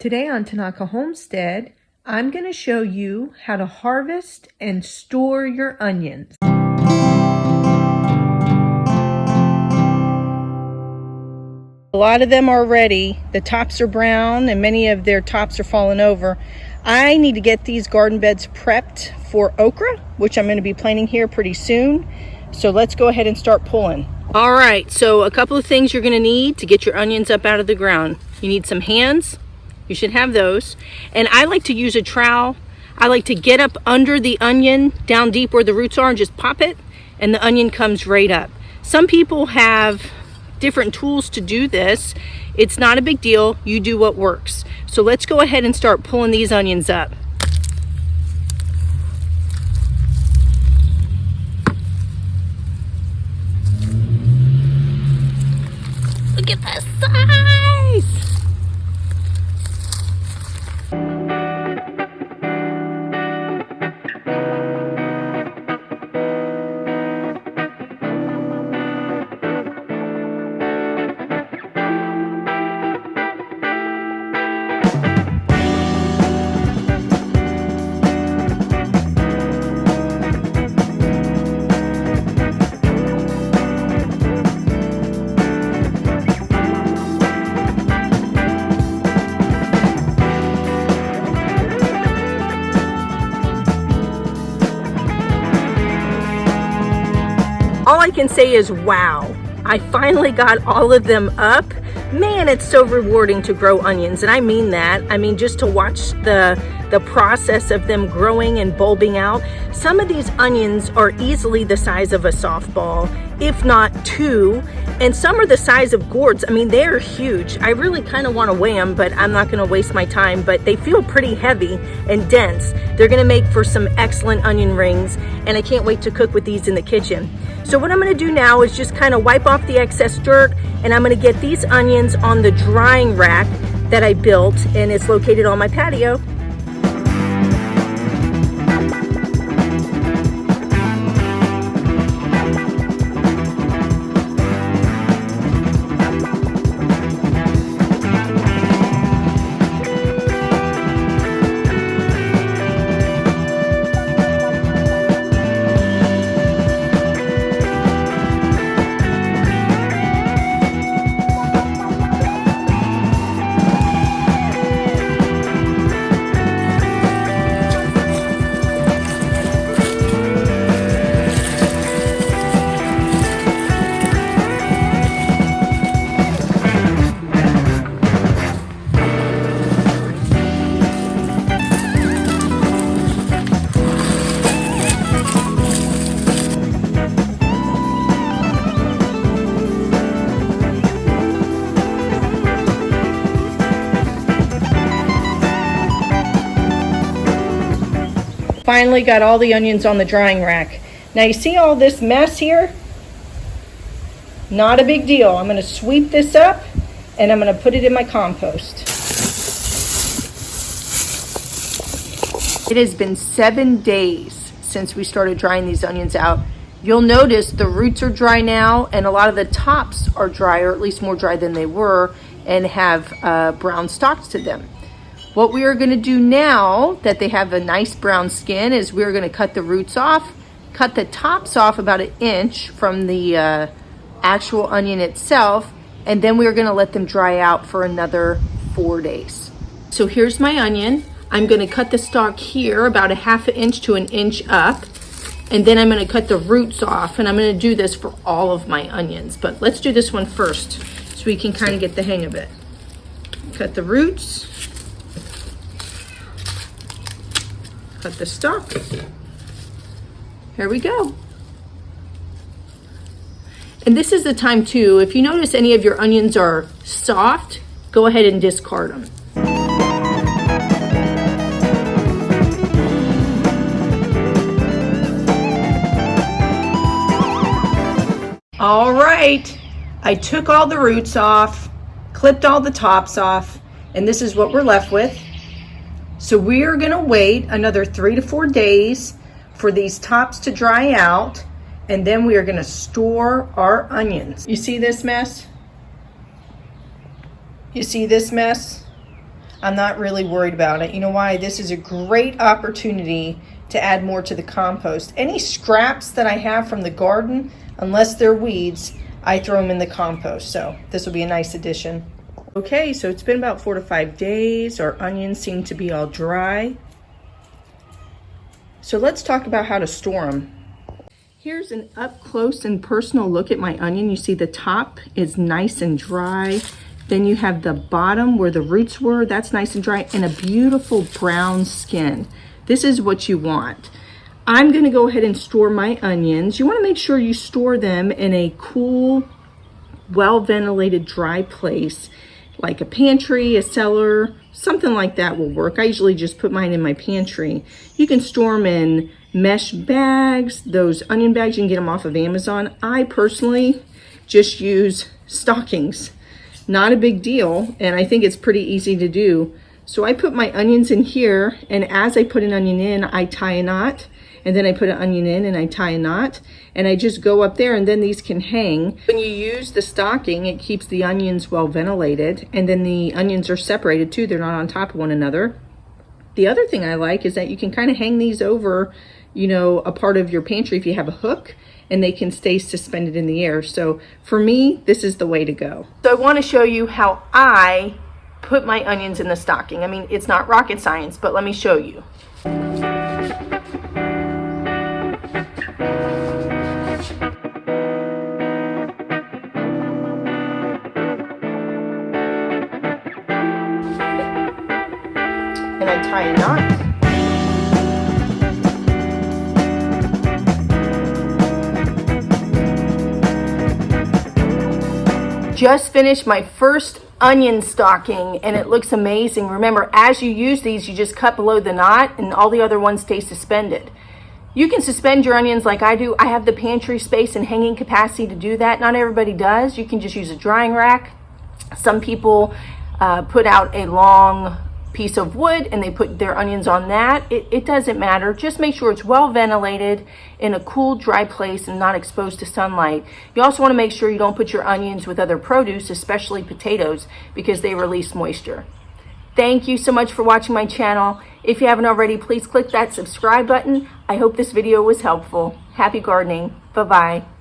Today on Tanaka Homestead, I'm going to show you how to harvest and store your onions. A lot of them are ready. The tops are brown and many of their tops are falling over. I need to get these garden beds prepped for okra, which I'm going to be planting here pretty soon. So let's go ahead and start pulling. All right, so a couple of things you're going to need to get your onions up out of the ground. You need some hands. You should have those. And I like to use a trowel. I like to get up under the onion, down deep where the roots are, and just pop it, and the onion comes right up. Some people have different tools to do this. It's not a big deal. You do what works. So let's go ahead and start pulling these onions up. Look at the size! All I can say is wow. I finally got all of them up. Man, it's so rewarding to grow onions, and I mean that. I mean, just to watch the process of them growing and bulbing out. Some of these onions are easily the size of a softball, if not two, and some are the size of gourds. I mean, they're huge. I really kind of want to weigh them, but I'm not going to waste my time, but they feel pretty heavy and dense. They're going to make for some excellent onion rings, and I can't wait to cook with these in the kitchen. So what I'm going to do now is just kind of wipe off the excess dirt, and I'm going to get these onions on the drying rack that I built, and it's located on my patio. Finally got all the onions on the drying rack. Now you see all this mess here? Not a big deal. I'm going to sweep this up and I'm going to put it in my compost. It has been 7 days since we started drying these onions out. You'll notice the roots are dry now and a lot of the tops are dry, or at least more dry than they were, and have brown stalks to them. What we are going to do now that they have a nice brown skin is we're going to cut the roots off, cut the tops off about 1 inch from the actual onion itself, and then we're going to let them dry out for another 4 days. So here's my onion. I'm going to cut the stalk here about 1/2 inch to 1 inch up, and then I'm going to cut the roots off, and I'm going to do this for all of my onions. But let's do this one first so we can kind of get the hang of it. Cut the roots. Cut the stalk. Here we go. And this is the time too, if you notice any of your onions are soft, go ahead and discard them. All right, I took all the roots off, clipped all the tops off, and this is what we're left with. So we're going to wait another 3 to 4 days for these tops to dry out, and then we are going to store our onions. You see this mess? You see this mess? I'm not really worried about it. You know why? This is a great opportunity to add more to the compost. Any scraps that I have from the garden, unless they're weeds, I throw them in the compost. So this will be a nice addition. Okay, so it's been about 4 to 5 days. Our onions seem to be all dry. So let's talk about how to store them. Here's an up close and personal look at my onion. You see the top is nice and dry. Then you have the bottom where the roots were, that's nice and dry, and a beautiful brown skin. This is what you want. I'm gonna go ahead and store my onions. You wanna make sure you store them in a cool, well-ventilated, dry place, like a pantry, a cellar, something like that will work. I usually just put mine in my pantry. You can store them in mesh bags, those onion bags, you can get them off of Amazon. I personally just use stockings. Not a big deal, and I think it's pretty easy to do. So I put my onions in here, and as I put an onion in, I tie a knot, and then I put an onion in and I tie a knot, and I just go up there, and then these can hang. When you use the stocking, it keeps the onions well ventilated, and then the onions are separated too. They're not on top of one another. The other thing I like is that you can kind of hang these over, you know, a part of your pantry if you have a hook, and they can stay suspended in the air. So for me, this is the way to go. So I want to show you how I put my onions in the stocking. I mean, it's not rocket science, but let me show you. And I tie a knot. Just finished my first onion stocking and it looks amazing. Remember, as you use these, you just cut below the knot and all the other ones stay suspended. You can suspend your onions like I do. I have the pantry space and hanging capacity to do that. Not everybody does. You can just use a drying rack. Some people put out a long piece of wood and they put their onions on that. It doesn't matter. Just make sure it's well ventilated in a cool, dry place and not exposed to sunlight. You also want to make sure you don't put your onions with other produce, especially potatoes, because they release moisture. Thank you so much for watching my channel. If you haven't already, please click that subscribe button. I hope this video was helpful. Happy gardening. Bye-bye.